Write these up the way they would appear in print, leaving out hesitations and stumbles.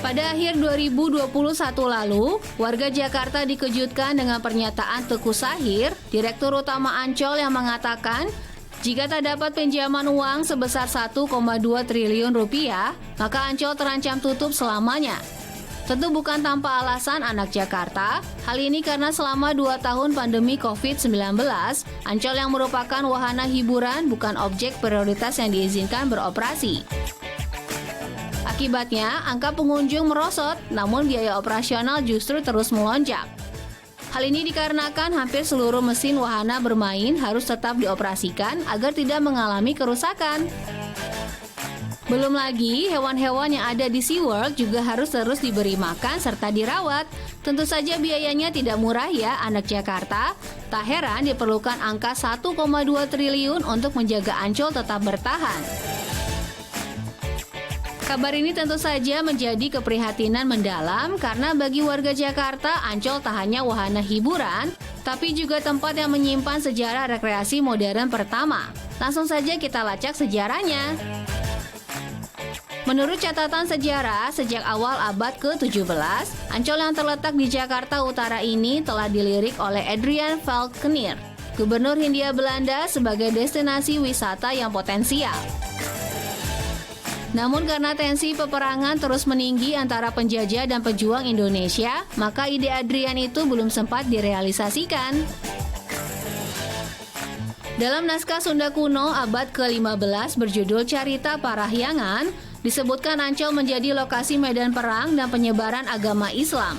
Pada akhir 2021 lalu, warga Jakarta dikejutkan dengan pernyataan Teguh Sahir, Direktur Utama Ancol yang mengatakan, jika tak dapat pinjaman uang sebesar 1,2 triliun rupiah, maka Ancol terancam tutup selamanya. Tentu bukan tanpa alasan anak Jakarta, hal ini karena selama 2 tahun pandemi COVID-19, Ancol yang merupakan wahana hiburan bukan objek prioritas yang diizinkan beroperasi. Akibatnya, angka pengunjung merosot, namun biaya operasional justru terus melonjak. Hal ini dikarenakan hampir seluruh mesin wahana bermain harus tetap dioperasikan agar tidak mengalami kerusakan. Belum lagi, hewan-hewan yang ada di SeaWorld juga harus terus diberi makan serta dirawat. Tentu saja biayanya tidak murah ya anak Jakarta. Tak heran diperlukan angka 1,2 triliun untuk menjaga Ancol tetap bertahan. Kabar ini tentu saja menjadi keprihatinan mendalam karena bagi warga Jakarta, Ancol tak hanya wahana hiburan, tapi juga tempat yang menyimpan sejarah rekreasi modern pertama. Langsung saja kita lacak sejarahnya. Menurut catatan sejarah, sejak awal abad ke-17, Ancol yang terletak di Jakarta Utara ini telah dilirik oleh Adriaan Valkenier, Gubernur Hindia Belanda sebagai destinasi wisata yang potensial. Namun karena tensi peperangan terus meninggi antara penjajah dan pejuang Indonesia, maka ide Adriaan itu belum sempat direalisasikan. Dalam naskah Sunda kuno abad ke-15 berjudul Carita Parahyangan, disebutkan Ancol menjadi lokasi medan perang dan penyebaran agama Islam.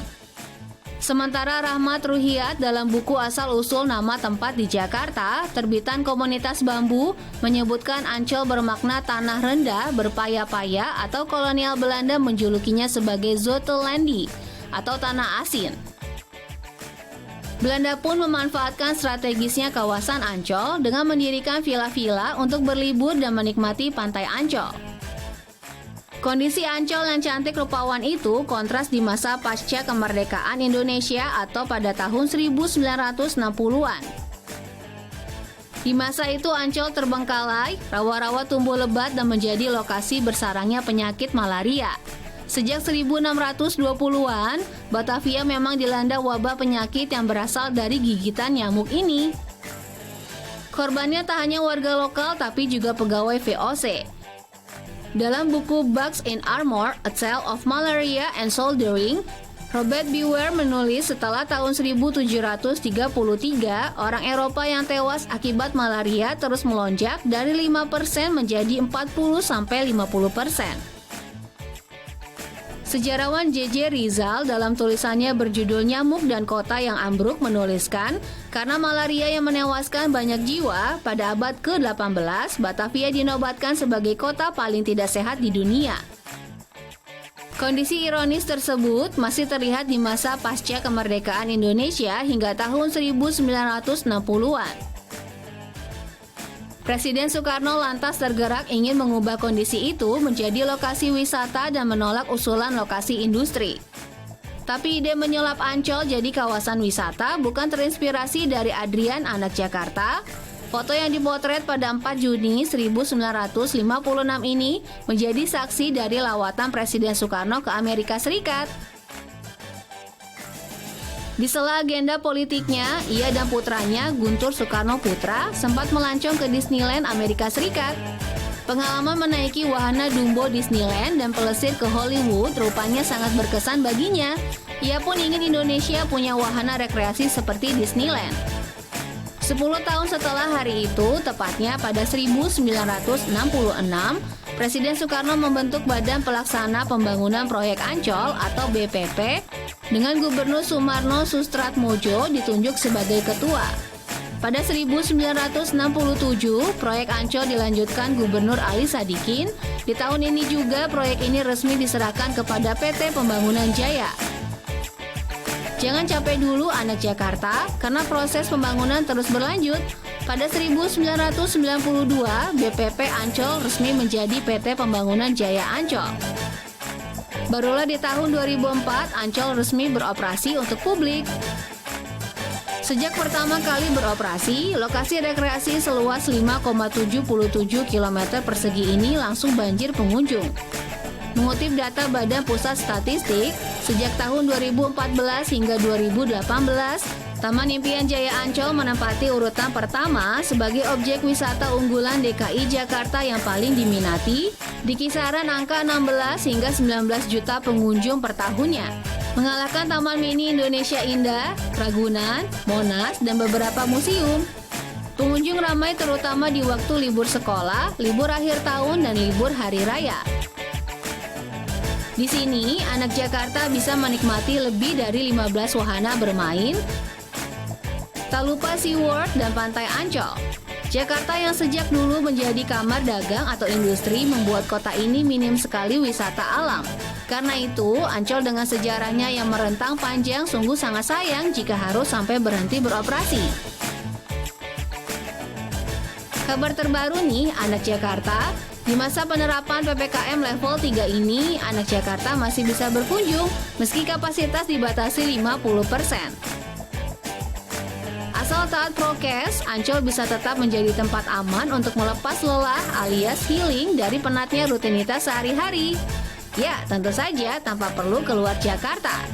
Sementara Rahmat Ruhiyat dalam buku Asal-Usul Nama Tempat di Jakarta, terbitan Komunitas Bambu, menyebutkan Ancol bermakna tanah rendah, berpaya-paya, atau kolonial Belanda menjulukinya sebagai Zotelandi, atau tanah asin. Belanda pun memanfaatkan strategisnya kawasan Ancol dengan mendirikan villa-villa untuk berlibur dan menikmati pantai Ancol. Kondisi Ancol yang cantik rupawan itu kontras di masa pasca kemerdekaan Indonesia atau pada tahun 1960-an. Di masa itu Ancol terbengkalai, rawa-rawa tumbuh lebat dan menjadi lokasi bersarangnya penyakit malaria. Sejak 1620-an, Batavia memang dilanda wabah penyakit yang berasal dari gigitan nyamuk ini. Korbannya tak hanya warga lokal tapi juga pegawai VOC. Dalam buku Bugs in Armor, A Tale of Malaria and Soldiering, Robert Beware menulis setelah tahun 1733, orang Eropa yang tewas akibat malaria terus melonjak dari 5% menjadi 40-50%. Sejarawan J.J. Rizal dalam tulisannya berjudul Nyamuk dan Kota yang Ambruk menuliskan, karena malaria yang menewaskan banyak jiwa, pada abad ke-18, Batavia dinobatkan sebagai kota paling tidak sehat di dunia. Kondisi ironis tersebut masih terlihat di masa pasca kemerdekaan Indonesia hingga tahun 1960-an. Presiden Soekarno lantas tergerak ingin mengubah kondisi itu menjadi lokasi wisata dan menolak usulan lokasi industri. Tapi ide menyulap Ancol jadi kawasan wisata bukan terinspirasi dari Adriaan anak Jakarta. Foto yang dipotret pada 4 Juni 1956 ini menjadi saksi dari lawatan Presiden Soekarno ke Amerika Serikat. Di sela agenda politiknya, ia dan putranya Guntur Soekarno Putra sempat melancong ke Disneyland Amerika Serikat. Pengalaman menaiki wahana Dumbo Disneyland dan pelesir ke Hollywood rupanya sangat berkesan baginya. Ia pun ingin Indonesia punya wahana rekreasi seperti Disneyland. 10 tahun setelah hari itu, tepatnya pada 1966, Presiden Soekarno membentuk Badan Pelaksana Pembangunan Proyek Ancol atau BPP dengan Gubernur Sumarno Sustratmojo ditunjuk sebagai ketua. Pada 1967, proyek Ancol dilanjutkan Gubernur Ali Sadikin. Di tahun ini juga proyek ini resmi diserahkan kepada PT Pembangunan Jaya. Jangan capek dulu anak Jakarta, karena proses pembangunan terus berlanjut. Pada 1992, BPP Ancol resmi menjadi PT Pembangunan Jaya Ancol. Barulah di tahun 2004, Ancol resmi beroperasi untuk publik. Sejak pertama kali beroperasi, lokasi rekreasi seluas 5,77 km persegi ini langsung banjir pengunjung. Mengutip data Badan Pusat Statistik, sejak tahun 2014 hingga 2018, Taman Impian Jaya Ancol menempati urutan pertama sebagai objek wisata unggulan DKI Jakarta yang paling diminati, di kisaran angka 16 hingga 19 juta pengunjung per tahunnya. Mengalahkan Taman Mini Indonesia Indah, Ragunan, Monas, dan beberapa museum. Pengunjung ramai terutama di waktu libur sekolah, libur akhir tahun, dan libur hari raya. Di sini, anak Jakarta bisa menikmati lebih dari 15 wahana bermain. Tak lupa SeaWorld dan Pantai Ancol. Jakarta yang sejak dulu menjadi kamar dagang atau industri membuat kota ini minim sekali wisata alam. Karena itu, Ancol dengan sejarahnya yang merentang panjang sungguh sangat sayang jika harus sampai berhenti beroperasi. Kabar terbaru nih, anak Jakarta. Di masa penerapan PPKM level 3 ini, anak Jakarta masih bisa berkunjung meski kapasitas dibatasi 50%. Asal taat prokes, Ancol bisa tetap menjadi tempat aman untuk melepas lelah alias healing dari penatnya rutinitas sehari-hari. Ya, tentu saja tanpa perlu keluar Jakarta.